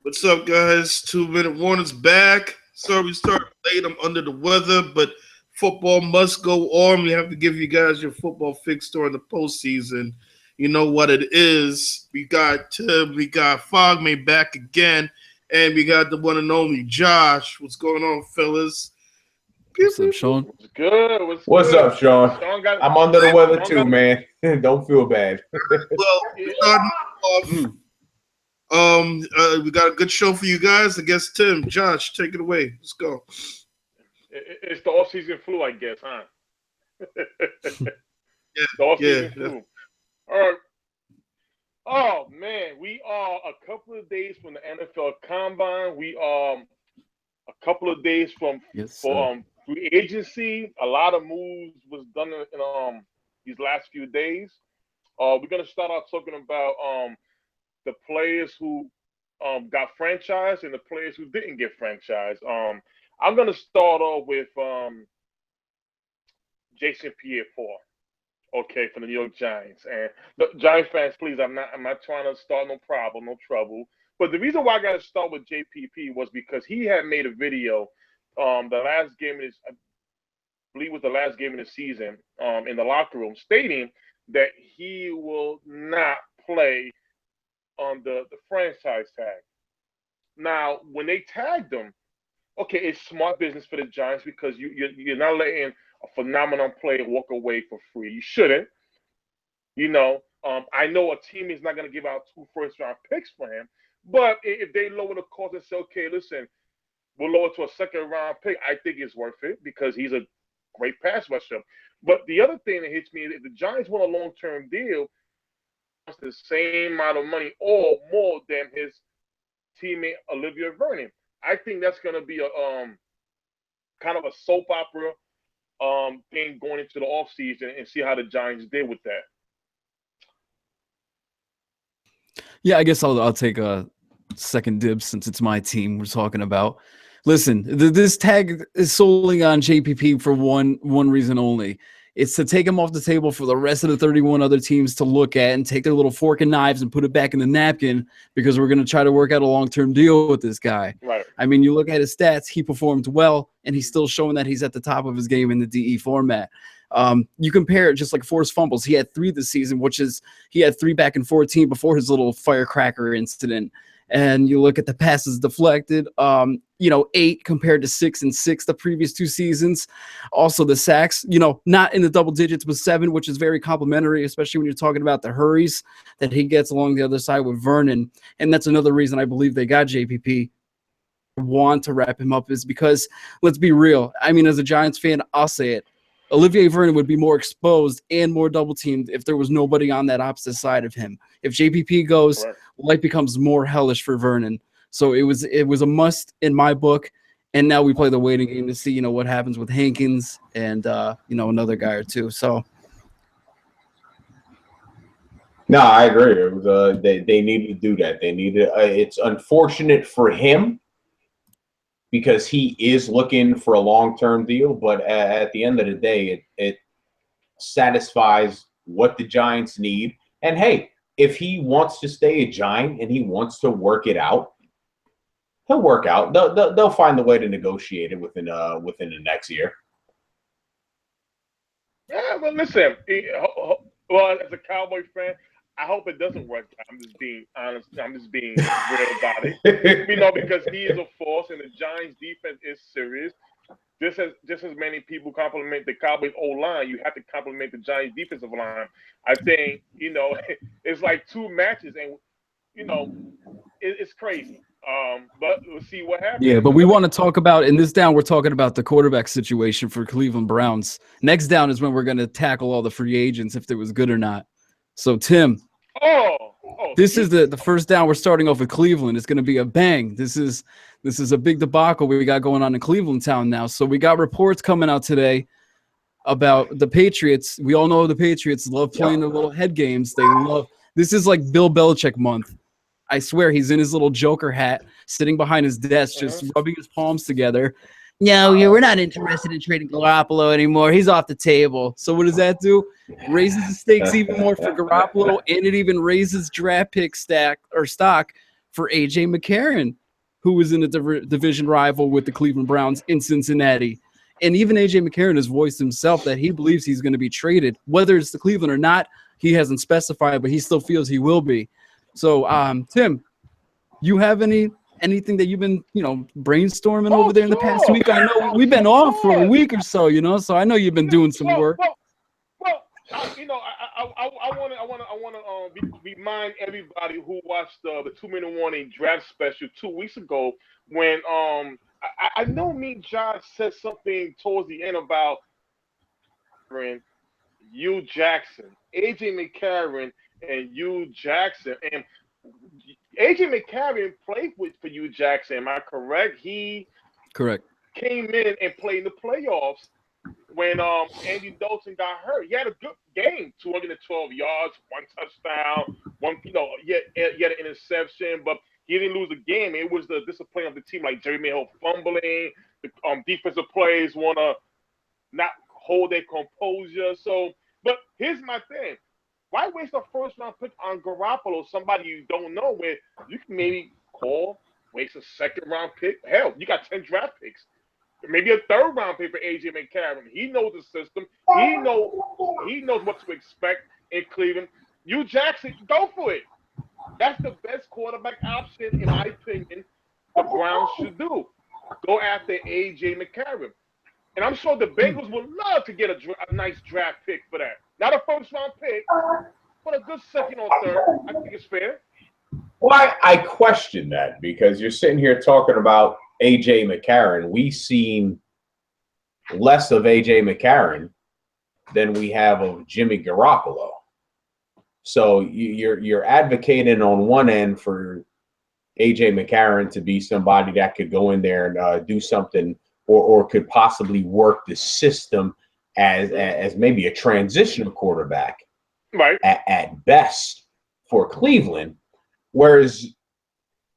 What's up, guys? 2 minute warning's back. Sorry we started late. I'm under the weather, but football must go on. We have to give you guys your football fix during the postseason. You know what it is. We got Tim, we got Fogman back again, and we got the one and only Josh. What's going on, fellas? Pew, What's up, pew, pew. Sean? What's good? What's What's good? up, Sean? Sean got I'm under the weather Sean too, got man. Don't feel bad. Well, yeah, starting off. We got a good show for you guys. I guess Tim, Josh, take it away. Let's go. it's the off season flu, I guess, huh? Yeah, The off yeah. season flu. All right. Oh man, we are a couple of days from the NFL Combine. We are a couple of days from Yes, for sir. free agency. A lot of moves was done in these last few days. We're gonna start out talking about the players who got franchised and the players who didn't get franchised. I'm gonna start off with Jason Pierre-Paul, okay, for the New York Giants. And the Giants fans, please, I'm not trying to start no problem, no trouble. But the reason why I got to start with JPP was because he had made a video, the last game of his, I believe it was the last game of the season, in the locker room, stating that he will not play on the franchise tag. Now, when they tagged him, okay, it's smart business for the Giants because you're not letting a phenomenal player walk away for free. You shouldn't. I know a team is not going to give out two first round picks for him, but if they lower the cost and say, okay, listen, we'll lower to a second round pick, I think it's worth it because he's a great pass rusher. But the other thing that hits me is if the Giants want a long term deal, it's the same amount of money or more than his teammate Olivia Vernon. I think that's going to be a kind of a soap opera thing going into the offseason and see how the Giants did with that. Yeah, I guess I'll take a second dibs since it's my team we're talking about. Listen, this tag is solely on JPP for one reason only. It's to take him off the table for the rest of the 31 other teams to look at and take their little fork and knives and put it back in the napkin because we're going to try to work out a long-term deal with this guy. Right. I mean, you look at his stats, he performed well, and he's still showing that he's at the top of his game in the DE format. You compare it just like forced fumbles. He had 3 this season, he had 3 back in 14 before his little firecracker incident. And you look at the passes deflected, 8 compared to 6 and 6 the previous 2 seasons. Also the sacks, not in the double digits, but 7, which is very complimentary, especially when you're talking about the hurries that he gets along the other side with Vernon. And that's another reason I believe they got JPP. Want to wrap him up is because, let's be real. I mean, as a Giants fan, I'll say it. Olivier Vernon would be more exposed and more double teamed if there was nobody on that opposite side of him. If JPP goes, Right. life becomes more hellish for Vernon. So it was a must in my book. And now we play the waiting game to see, what happens with Hankins and another guy or two. So No, I agree. It was, they needed to do that. They needed. It's unfortunate for him because he is looking for a long-term deal, but at the end of the day, it satisfies what the Giants need. And hey, if he wants to stay a Giant and he wants to work it out, he'll work out. They'll find a way to negotiate it within the next year. Yeah, but listen, well, as a Cowboy fan, I hope it doesn't work. I'm just being honest. I'm just being real about it. Because he is a force, and the Giants' defense is serious. Just as many people compliment the Cowboys' O-line, you have to compliment the Giants' defensive line. I think it's like 2 matches, and it's crazy. But we'll see what happens. yeah, but we want to talk about, in this down, we're talking about the quarterback situation for Cleveland Browns. Next down is when we're going to tackle all the free agents, if they was good or not. So, Tim, Oh, this is the first down. We're starting off with Cleveland. It's going to be a bang. This is a big debacle we got going on in Cleveland town now. So we got reports coming out today about the Patriots. We all know the Patriots love playing their little head games. This is like Bill Belichick month. I swear he's in his little Joker hat, sitting behind his desk, just rubbing his palms together. No, we're not interested in trading Garoppolo anymore. He's off the table. So what does that do? Raises the stakes even more for Garoppolo, and it even raises draft pick stock for AJ McCarron, who was in a division rival with the Cleveland Browns in Cincinnati. And even AJ McCarron has voiced himself that he believes he's going to be traded, whether it's to Cleveland or not. He hasn't specified, but he still feels he will be. So, Tim, you have anything that you've been, brainstorming over there in the past week? I know we've been off for a week or so, so I know you've been doing some work. I want to remind everybody who watched the 2-minute warning draft special 2 weeks ago when I know me and Josh said something towards the end about Hugh Jackson, AJ McCarron, and Hugh Jackson. And AJ McCarron played for Hugh Jackson. Am I correct? Correct. Came in and played in the playoffs when Andy Dalton got hurt. He had a good game, 212 yards, 1 touchdown, yet an interception, but he didn't lose a game. It was the discipline of the team, like Jeremy Hill fumbling, the defensive players want to not hold their composure. So, but here's my thing. Why waste a first-round pick on Garoppolo, somebody you don't know, where you can maybe waste a second-round pick? Hell, you got 10 draft picks. Maybe a third-round pick for AJ McCarron. He knows the system. He knows what to expect in Cleveland. Hugh Jackson, go for it. That's the best quarterback option, in my opinion, the Browns should do. Go after AJ McCarron. And I'm sure the Bengals would love to get a nice draft pick for that. Not a first-round pick, but a good second or third. I think it's fair. Well, I question that because you're sitting here talking about AJ McCarron. We've seen less of AJ McCarron than we have of Jimmy Garoppolo. So you're advocating on one end for AJ McCarron to be somebody that could go in there and do something or could possibly work the system as maybe a transitional quarterback, right? At best for Cleveland. Whereas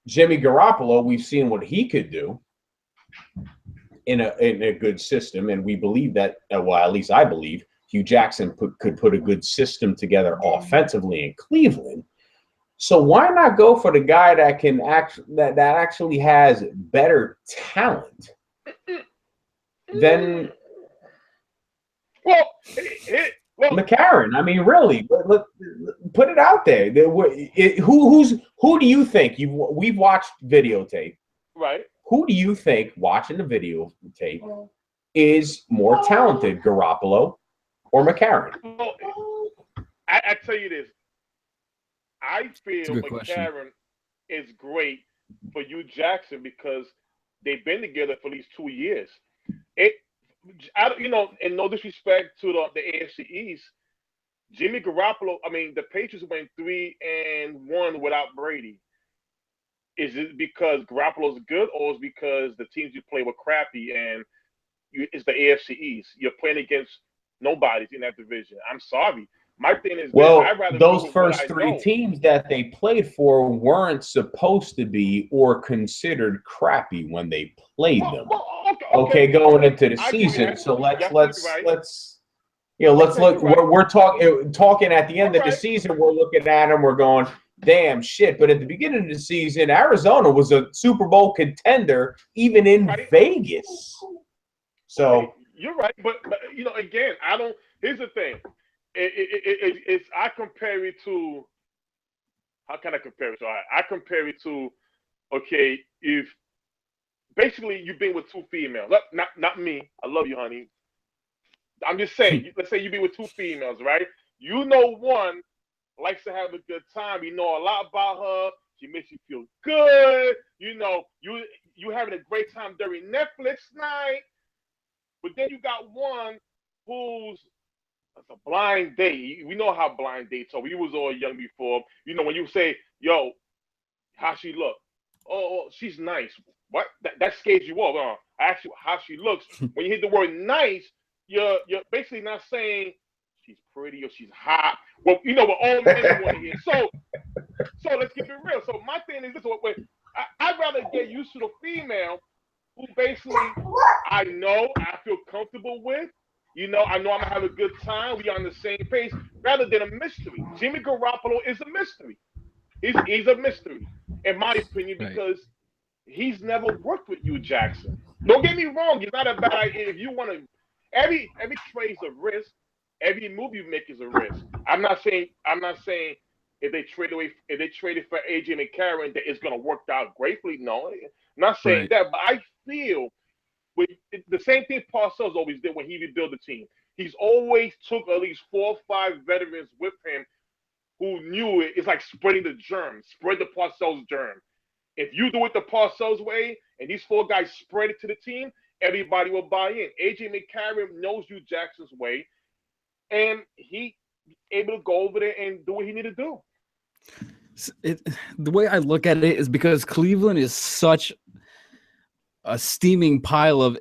Jimmy Garoppolo, we've seen what he could do in a good system, and we believe that. Well, at least I believe Hugh Jackson could put a good system together offensively in Cleveland. So why not go for the guy that can that actually has better talent than McCarron? I mean, really, put it out there. Who do you think we've watched videotape? Right. Who do you think watching the videotape is more talented, Garoppolo or McCarron? Well, I tell you this. I feel McCarron is great for Hugh Jackson because they've been together for at least 2 years. And no disrespect to the AFC East, Jimmy Garoppolo, the Patriots went 3-1 without Brady. Is it because Garoppolo's good, or is it because the teams you play were crappy and it's the AFC East? You're playing against nobodies in that division. I'm sorry. My thing is, I'd rather those first 3 teams that they played for weren't supposed to be or considered crappy when they played them. Okay, going into the season. So let's look. We're talking at the end of the season. We're looking at them. We're going, damn shit. But at the beginning of the season, Arizona was a Super Bowl contender, even in Vegas. So you're right, but again, I don't. Here's the thing. It's I compare it to. How can I compare it to? I compare it to. Okay, if basically you've been with 2 females, not me. I love you, honey. I'm just saying. Let's say you've been with 2 females, right? One likes to have a good time. You know a lot about her. She makes you feel good. You having a great time during Netflix night. But then you got one who's a blind date. We know how blind dates are. We was all young before. When you say, yo, how she look? Oh, she's nice. What? That scares you off. I ask you how she looks. When you hit the word nice, you're basically not saying she's pretty or she's hot. Well, what all men want to hear. So let's keep it real. So my thing is this: I'd rather get used to the female who basically I feel comfortable with. I know I'm gonna have a good time. We on the same page, rather than a mystery. Jimmy Garoppolo is a mystery. He's a mystery, in my opinion, Right. because he's never worked with you, Jackson. Don't get me wrong; he's not a bad idea. If you want to, every trade is a risk. Every move you make is a risk. I'm not saying if they traded for AJ McCarron that it's going to work out gratefully. No, I'm not saying Right. that. But I feel with the same thing Parcells always did when he rebuilt the team. He's always took at least 4 or 5 veterans with him who knew it. It's like spreading the germ, spread the Parcells germ. If you do it the Parcells way, and these 4 guys spread it to the team, everybody will buy in. AJ McCarron knows you Jackson's way, and he able to go over there and do what he need to do. The way I look at it is because Cleveland is such a steaming pile of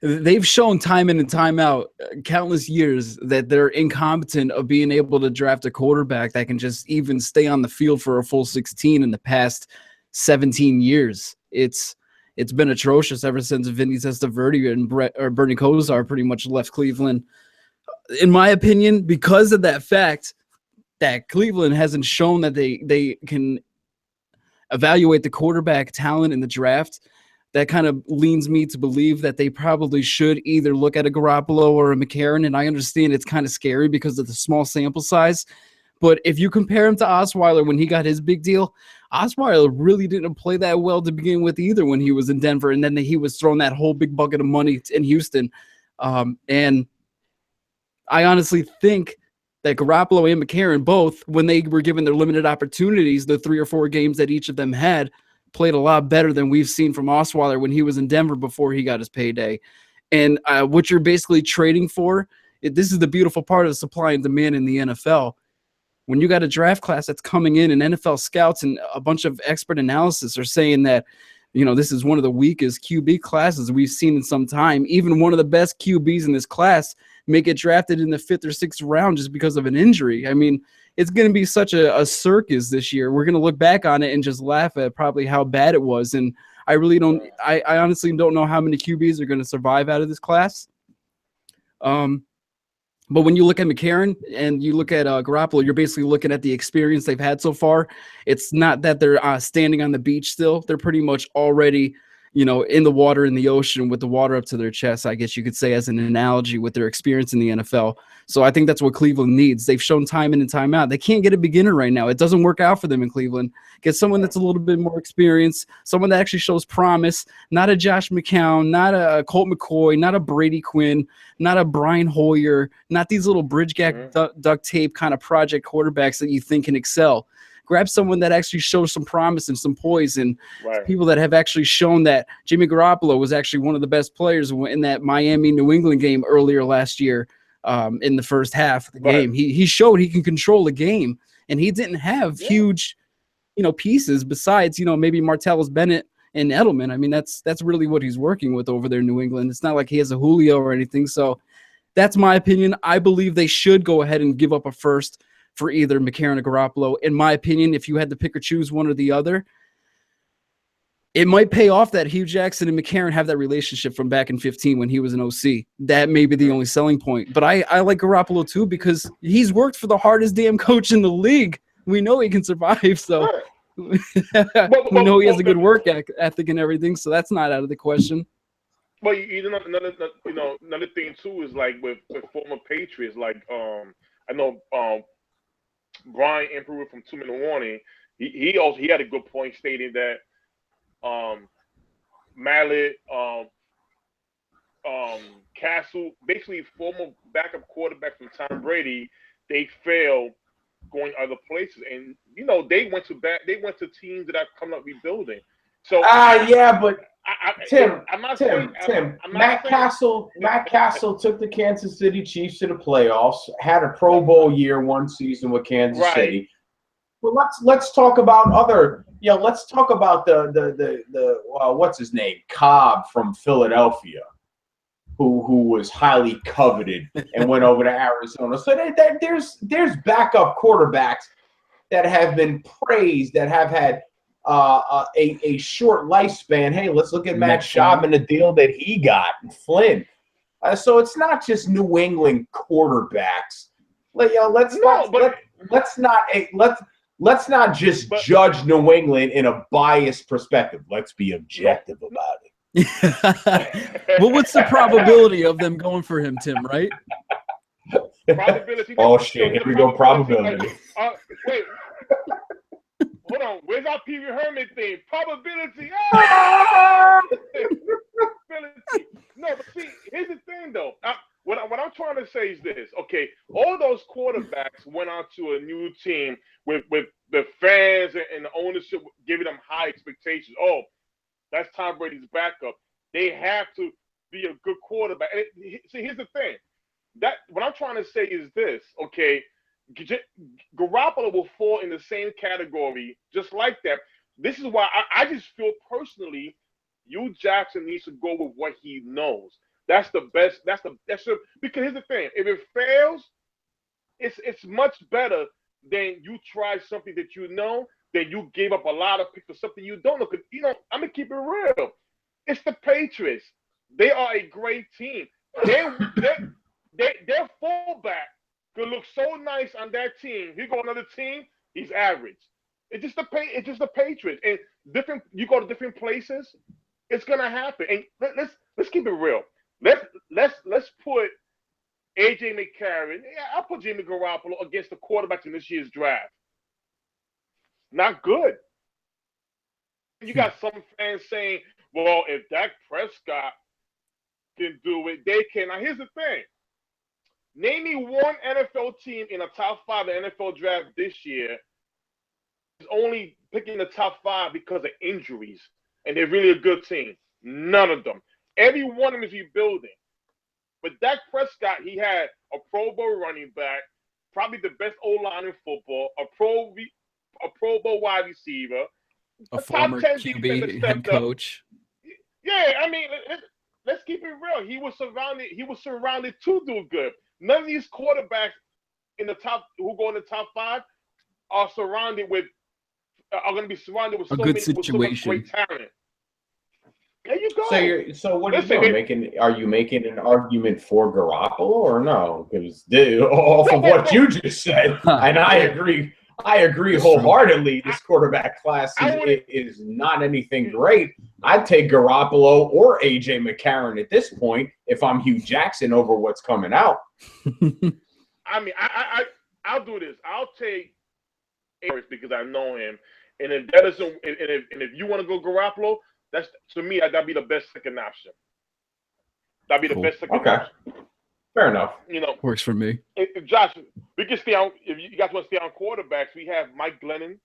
they've shown time in and time out countless years that they're incompetent of being able to draft a quarterback that can just even stay on the field for a full 16 in the past 17 years. It's been atrocious ever since Vinny Testaverde and Bernie Kosar pretty much left Cleveland. In my opinion, because of that fact that Cleveland hasn't shown that they can evaluate the quarterback talent in the draft, that kind of leans me to believe that they probably should either look at a Garoppolo or a McCarron. And I understand it's kind of scary because of the small sample size. But if you compare him to Osweiler when he got his big deal, Osweiler really didn't play that well to begin with either when he was in Denver. And then he was throwing that whole big bucket of money in Houston. And I honestly think that Garoppolo and McCarron both, when they were given their limited opportunities, the 3 or 4 games that each of them had, played a lot better than we've seen from Osweiler when he was in Denver before he got his payday. And what you're basically trading for, this is the beautiful part of supply and demand in the NFL. When you got a draft class that's coming in and NFL scouts and a bunch of expert analysis are saying that, this is one of the weakest QB classes we've seen in some time. Even one of the best QBs in this class may get drafted in the 5th or 6th round just because of an injury. I mean, it's going to be such a circus this year. We're going to look back on it and just laugh at probably how bad it was. And I really don't – I honestly don't know how many QBs are going to survive out of this class. But when you look at McCarron and you look at Garoppolo, you're basically looking at the experience they've had so far. It's not that they're standing on the beach still. They're pretty much already, in the water, in the ocean, with the water up to their chest, I guess you could say, as an analogy, with their experience in the NFL. So I think that's what Cleveland needs. They've shown time in and time out. They can't get a beginner right now. It doesn't work out for them in Cleveland. Get someone that's a little bit more experienced, someone that actually shows promise, not a Josh McCown, not a Colt McCoy, not a Brady Quinn, not a Brian Hoyer, not these little bridge gap duct tape kind of project quarterbacks that you think can excel. Grab someone that actually shows some promise and some poise, and people that have actually shown that Jimmy Garoppolo was actually one of the best players in that Miami-New England game earlier last year in the first half of the game. He showed he can control a game, and he didn't have huge, pieces besides, maybe Martellus Bennett and Edelman. I mean, that's really what he's working with over there in New England. It's not like he has a Julio or anything. So that's my opinion. I believe they should go ahead and give up a first for either McCarron or Garoppolo. In my opinion, if you had to pick or choose one or the other, it might pay off that Hugh Jackson and McCarron have that relationship from back in 15 when he was an OC. That may be the only selling point. But I like Garoppolo too because he's worked for the hardest damn coach in the league. We know he can survive, so we know he has a good work ethic and everything, so that's not out of the question. Well, another thing too is like with former Patriots, like I know Brian Emperor from 2 Minute Warning, he had a good point stating that Mallet, Castle, basically former backup quarterback from Tom Brady, they failed going other places, and they went to teams that are coming up rebuilding. So but Tim, Matt Castle took the Kansas City Chiefs to the playoffs, had a Pro Bowl year one season with Kansas City. But let's talk about other. Let's talk about the what's his name, Cobb from Philadelphia, who was highly coveted and went over to Arizona. So there's backup quarterbacks that have been praised, that have had a short lifespan. Hey, let's look at Matt Schaub and the deal that he got in Flynn. So it's not just New England quarterbacks. Let's let's not just judge New England in a biased perspective. Let's be objective about it. Well, what's the probability of them going for him, Tim, right? Probability. Oh, shit. Here we go. Probability. Wait. Hold on. Where's our Pee Wee Herman thing? Probability. Oh! Probability. No, but see, here's the thing, though. What I'm trying to say is this. Okay, all those quarterbacks went on to a new team with the fans and the ownership giving them high expectations. Oh, that's Tom Brady's backup. They have to be a good quarterback. And see, here's the thing. That what I'm trying to say is this. Okay, Garoppolo will fall in the same category just like that. This is why I just feel personally, Hugh Jackson needs to go with what he knows. That's the best. Because here's the thing: if it fails, it's much better than you try something that you know, then you gave up a lot of picks for something you don't know. Because I'm gonna keep it real. It's the Patriots. They are a great team. Their fullback could look so nice on that team. He go on another team, he's average. It's just the Patriots. And you go to different places, it's gonna happen. And let's keep it real. Let's put AJ McCarron. Yeah, I'll put Jimmy Garoppolo against the quarterbacks in this year's draft. Not good. You got some fans saying, well, if Dak Prescott can do it, they can. Now, here's the thing. Name me one NFL team in the top 5 of the NFL draft this year is only picking the top 5 because of injuries, and they're really a good team. None of them. Every one of them is rebuilding. But Dak Prescott, he had a Pro Bowl running back, probably the best O-line in football, a Pro Bowl wide receiver, a former QB head coach. Yeah, I mean, let's keep it real. He was surrounded to do good. None of these quarterbacks in the top who go in the top 5 are going to be surrounded with a good situation. With so much great talent. There you go. So what are you doing? Are you making an argument for Garoppolo or no? Because off of what you just said, and I agree wholeheartedly. This quarterback class is not anything great. I'd take Garoppolo or AJ McCarron at this point if I'm Hugh Jackson over what's coming out. I mean, I'll do this. I'll take Harris because I know him, and if that isn't, and if you want to go Garoppolo, that's to me that'd be the best second option. That'd be the best second option. Fair enough. Works for me. Josh, we can stay on. If you guys want to stay on quarterbacks, we have Mike Glennon.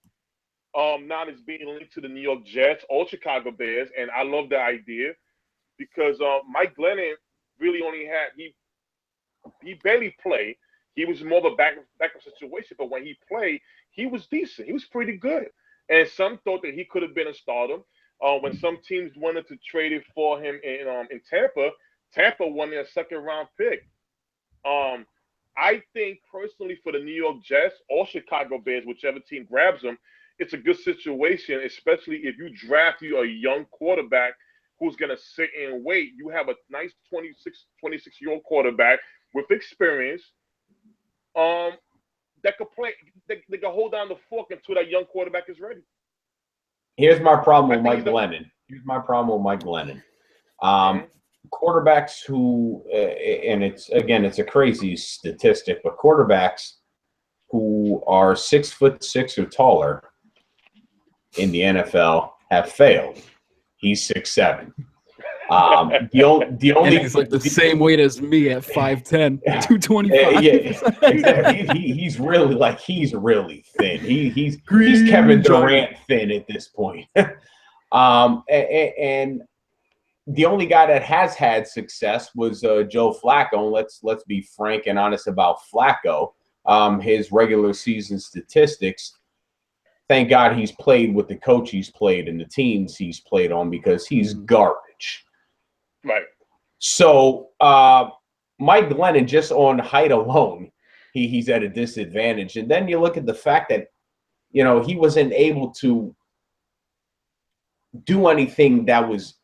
Now is being linked to the New York Jets or Chicago Bears, and I love the idea because Mike Glennon really only had he barely played. He was more of a backup situation, but when he played, he was decent. He was pretty good, and some thought that he could have been a starter. When some teams wanted to trade it for him in Tampa won their second-round pick. I think personally for the New York Jets or Chicago Bears, whichever team grabs them, it's a good situation, especially if you draft a young quarterback who's going to sit and wait. You have a nice 26-year-old quarterback with experience that could play. They can hold down the fork until that young quarterback is ready. Here's my problem with Mike Glennon. Quarterbacks who, and it's a crazy statistic, but quarterbacks who are 6'6" or taller in the NFL have failed. He's 6'7". The only he's like the same weight as me at 5'10", 225. Yeah, exactly. He's really thin. He's Kevin Durant thin at this point. And the only guy that has had success was Joe Flacco. And let's be frank and honest about Flacco. His regular season statistics. Thank God he's played with the coach he's played and the teams he's played on because he's garbage. Right. So Mike Glennon, just on height alone, he's at a disadvantage. And then you look at the fact that, he wasn't able to do anything that was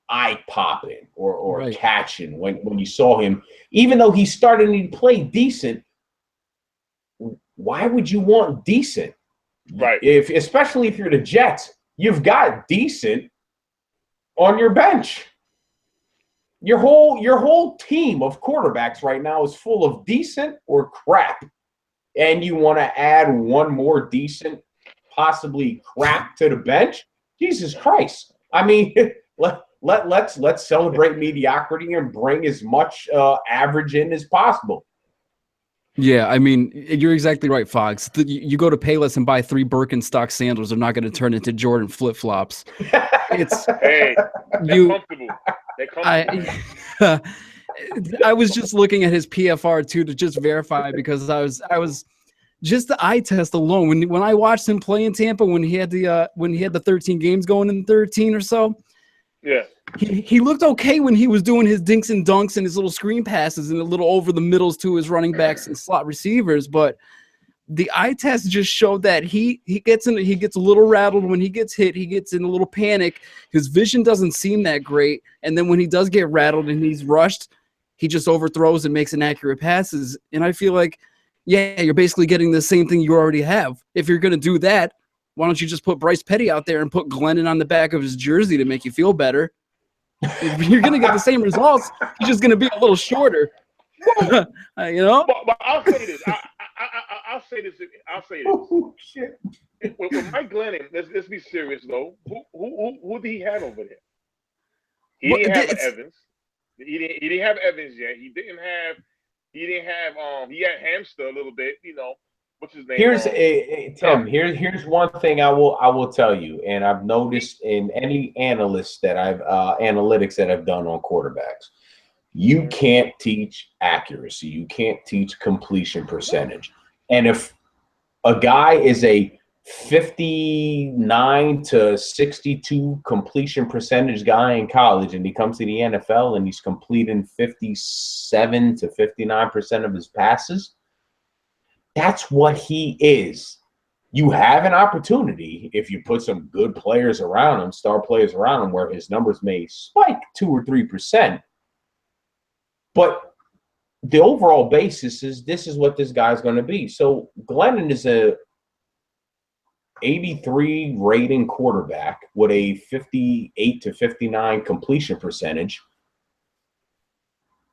eye-popping or catching when you saw him. Even though he started and he played decent, why would you want decent? Right. Especially if you're the Jets, you've got decent on your bench. Your whole team of quarterbacks right now is full of decent or crap. And you want to add one more decent, possibly crap to the bench? Jesus Christ. I mean, let's celebrate mediocrity and bring as much average in as possible. Yeah, I mean, you're exactly right, Fox. You go to Payless and buy 3 Birkenstock sandals, they're not going to turn into Jordan flip-flops. It's They're comfortable. They're comfortable. I was just looking at his PFR too to just verify, because I was just the eye test alone. When I watched him play in Tampa, when he had the 13 games going in 13 or so, yeah, he looked okay when he was doing his dinks and dunks and his little screen passes and a little over the middles to his running backs and slot receivers. But the eye test just showed that he gets a little rattled when he gets hit. He gets in a little panic. His vision doesn't seem that great. And then when he does get rattled and he's rushed, he just overthrows and makes inaccurate passes. And I feel like, yeah, you're basically getting the same thing you already have. If you're going to do that, why don't you just put Bryce Petty out there and put Glennon on the back of his jersey to make you feel better? You're going to get the same results. He's just going to be a little shorter. But I'll say this. I'll say this. Oh, shit. With Mike Glennon, let's be serious though. Who did he have over there? He didn't have Evans. He didn't have Evans yet. He had Hamster a little bit, what's his name? Here's Tim. Here's one thing I will tell you, and I've noticed in any analytics that I've done on quarterbacks. You can't teach accuracy. You can't teach completion percentage. And if a guy is a 59 to 62 completion percentage guy in college and he comes to the NFL and he's completing 57 to 59% of his passes, that's what he is. You have an opportunity if you put some good players around him, star players around him, where his numbers may spike 2 or 3%. But the overall basis is this is what this guy's going to be. So Glennon is a 83 rating quarterback with a 58 to 59 completion percentage.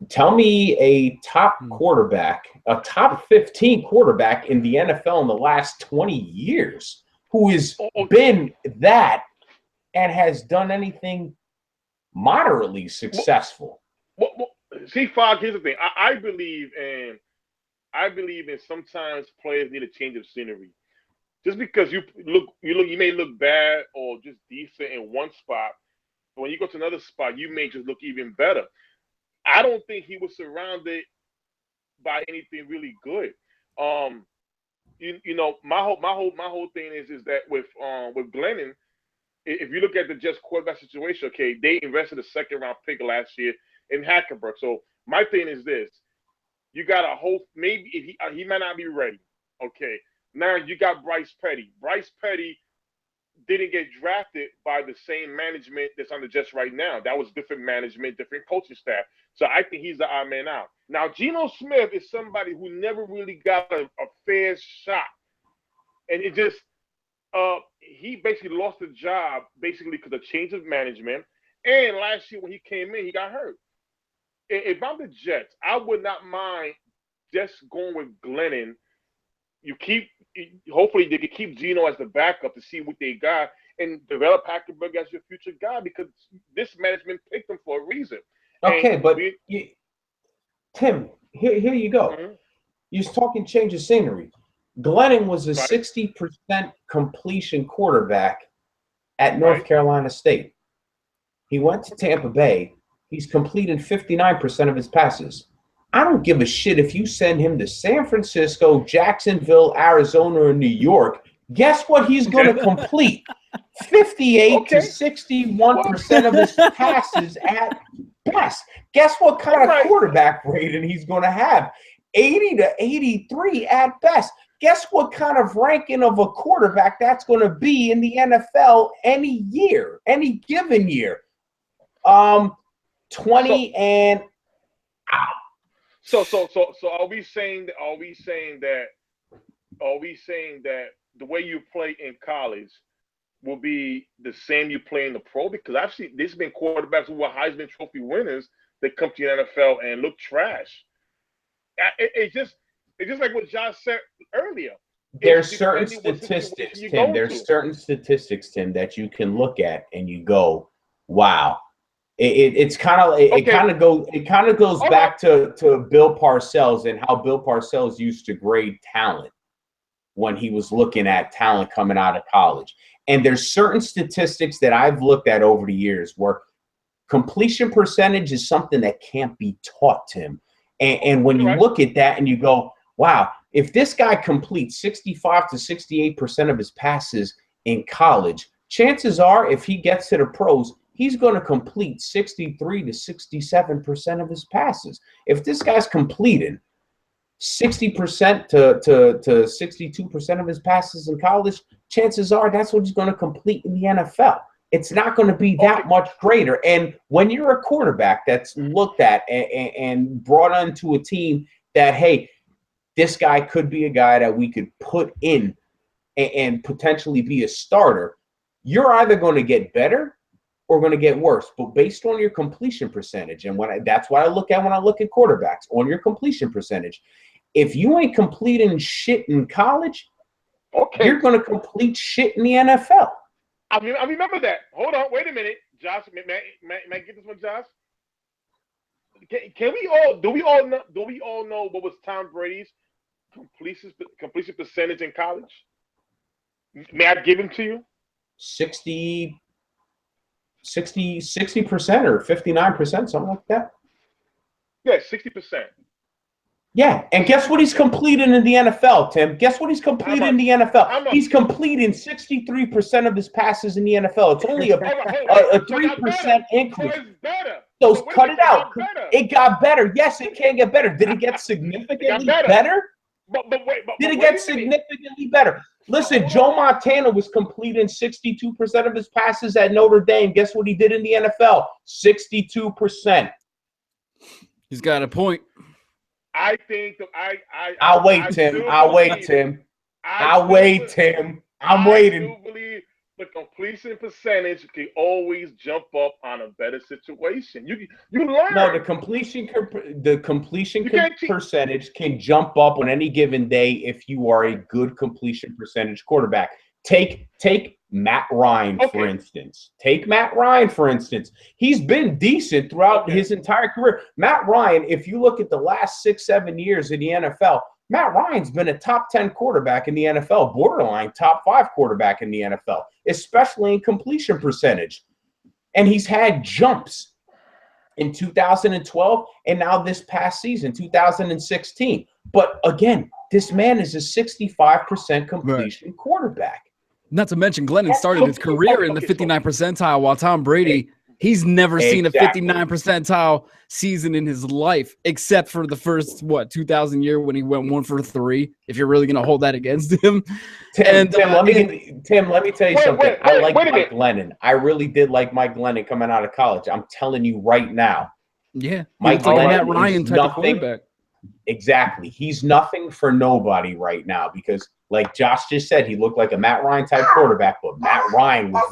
Tell me a top quarterback, a top 15 quarterback in the NFL in the last 20 years who has been that and has done anything moderately successful. See, Fogg, here's the thing. I believe in sometimes players need a change of scenery. Just because you may look bad or just decent in one spot, but when you go to another spot, you may just look even better. I don't think he was surrounded by anything really good. My whole thing is that with Glennon, if you look at the Jets quarterback situation, okay, they invested a second-round pick last year in Hackenberg. So my thing is this: you got a whole maybe if he might not be ready. Okay, now you got Bryce Petty. Bryce Petty didn't get drafted by the same management that's on the Jets right now. That was different management, different coaching staff. So I think he's the odd man out. Now Geno Smith is somebody who never really got a fair shot, and it just he basically lost the job basically because of change of management. And last year when he came in, he got hurt. If I'm the Jets, I would not mind just going with Glennon. Hopefully they can keep Geno as the backup to see what they got and develop Hackenberg as your future guy because this management picked him for a reason. Okay, but Tim, here you go. Mm-hmm. You're talking change of scenery. Glennon was a 60% completion quarterback at North Carolina State. He went to Tampa Bay. He's completed 59% of his passes. I don't give a shit if you send him to San Francisco, Jacksonville, Arizona, or New York. Guess what he's going to complete? 58 to 61% of his passes at best. Guess what kind of quarterback rating he's going to have? 80 to 83 at best. Guess what kind of ranking of a quarterback that's going to be in the NFL any year, any given year? 20 and So are we saying that the way you play in college will be the same you play in the pro? Because I've seen there's been quarterbacks who were Heisman Trophy winners that come to the NFL and look trash. It's just like what Josh said earlier. There's certain statistics, Tim. There's certain statistics, Tim, that you can look at and you go, "Wow." It kind of goes back to Bill Parcells and how Bill Parcells used to grade talent when he was looking at talent coming out of college. And there's certain statistics that I've looked at over the years where completion percentage is something that can't be taught, Tim. And when you look at that and you go, wow, if this guy completes 65 to 68% of his passes in college, chances are if he gets to the pros, he's going to complete 63 to 67% of his passes. If this guy's completing 60% to 62% of his passes in college, chances are that's what he's going to complete in the NFL. It's not going to be that much greater. And when you're a quarterback that's looked at and brought onto a team that, hey, this guy could be a guy that we could put in and potentially be a starter, you're either going to get better or going to get worse. But based on your completion percentage, and that's what I look at when I look at quarterbacks, on your completion percentage. If you ain't completing shit in college, you're going to complete shit in the NFL. I remember that. Hold on, wait a minute, Josh. May I get this one, Josh? Do we all know what was Tom Brady's completion percentage in college? May I give him to you? 60% or 59%, something like that. Yeah, 60%. Yeah, and guess what he's completing in the NFL, Tim? Guess what he's completing in the NFL? He's completing 63% of his passes in the NFL. It's only a 3% increase. So cut it out. It got better. Yes, it can get better. Did it get significantly better? Did it get significantly better? Listen, Joe Montana was completing 62% of his passes at Notre Dame. Guess what he did in the NFL? 62%. He's got a point. I think I'll wait, Tim. I'm waiting. I do believe the completion percentage can always jump up on a better situation. You learn. No, the completion percentage can jump up on any given day if you are a good completion percentage quarterback. Take Matt Ryan, for instance. He's been decent throughout his entire career. Matt Ryan, if you look at the last 6-7 years in the NFL, Matt Ryan's been a top 10 quarterback in the NFL, borderline top 5 quarterback in the NFL, especially in completion percentage. And he's had jumps in 2012 and now this past season, 2016. But again, this man is a 65% completion quarterback. Not to mention, Glennon started his career in the 59 percentile, while Tom Brady, he's never seen a 59 percentile season in his life, except for the first, 2000 year when he went 1 for 3, if you're really going to hold that against him. Tim, let me tell you something. I like Mike Glennon. I really did like Mike Glennon coming out of college. I'm telling you right now. Yeah. Mike Glennon Ryan type of quarterback. Exactly. He's nothing for nobody right now because, like Josh just said, he looked like a Matt Ryan type quarterback, but Matt Ryan was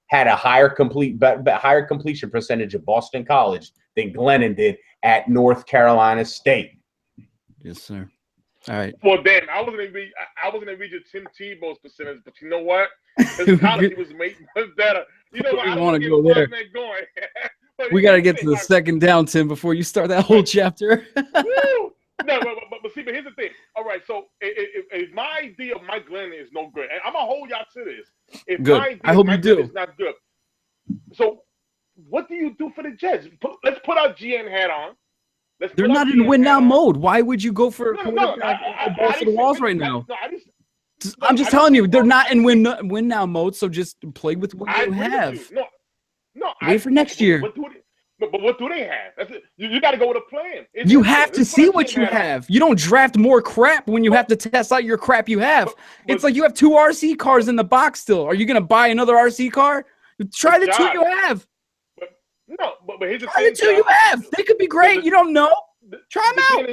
had a higher completion percentage at Boston College than Glennon did at North Carolina State. Yes, sir. All right. Well, Dan, I wasn't gonna read your Tim Tebow's percentage, but you know what? His college was better. You know what? I want to go there. We got to get to the second down, Tim, before you start that whole chapter. Woo! No, but see, but here's the thing. All right, so if my idea of Mike Glennon is no good, and I'm gonna hold y'all to this. If good. My idea I hope Mike you do. It's not good. So, what do you do for the Jets? Let's put our GM hat on. They're not in win now mode. Why would you go for balls to the walls right now? I'm just telling you, they're not in win now mode. So just play with what you have. Wait for next year. But what do they have? You got to go with a plan. You have to see what you have. You don't draft more crap when you have to test out your crap you have. It's like you have 2 RC cars in the box still. Are you going to buy another RC car? Try the 2 you have. But here's the thing. Try the 2 you have. They could be great. You don't know. Try them out.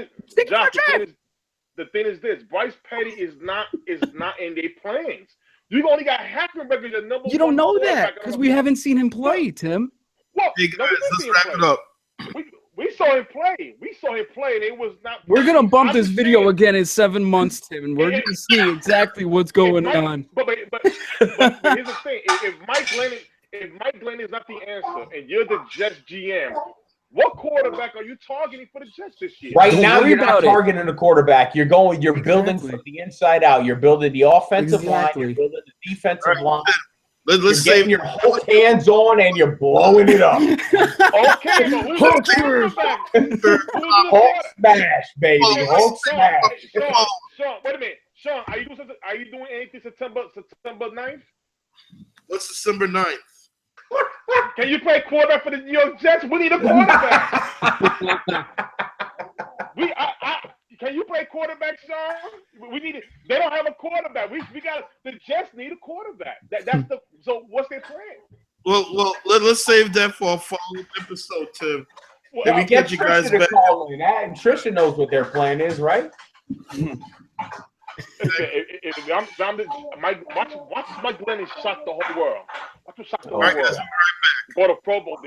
The the thing is this: Bryce Petty is not in their plans. You only got Hackenberg your number. You don't know that because we haven't seen him play, Tim. Well, Hey guys, let's wrap it up. We saw him play. We saw him play, and it was not. We're gonna bump this video again in 7 months, Tim, and we're gonna see exactly what's going on. But here's the thing: if Mike Glenn is not the answer, and you're the Jets GM, what quarterback are you targeting for the Jets this year? Right now, you're not targeting a quarterback. You're building from the inside out. You're building the offensive line. You're building the defensive line. Let's you're getting your whole hands on and you're blowing it up. Okay, but who's the quarterback? Hulk smash, baby. Hulk smash. Sean, wait a minute. Sean, are you doing anything September 9th? What's December 9th? Can you play quarterback for the New York Jets? We need a quarterback. Can you play quarterback, Sean? We need it. They don't have a quarterback. We got the Jets need a quarterback. So what's their plan? Well, let's save that for a follow-up episode, Tim. Well, we get you guys back. And Trisha knows what their plan is, right? Watch Mike Glenn shock the whole world. Watch him shock the whole world. Go to Pro Bowl.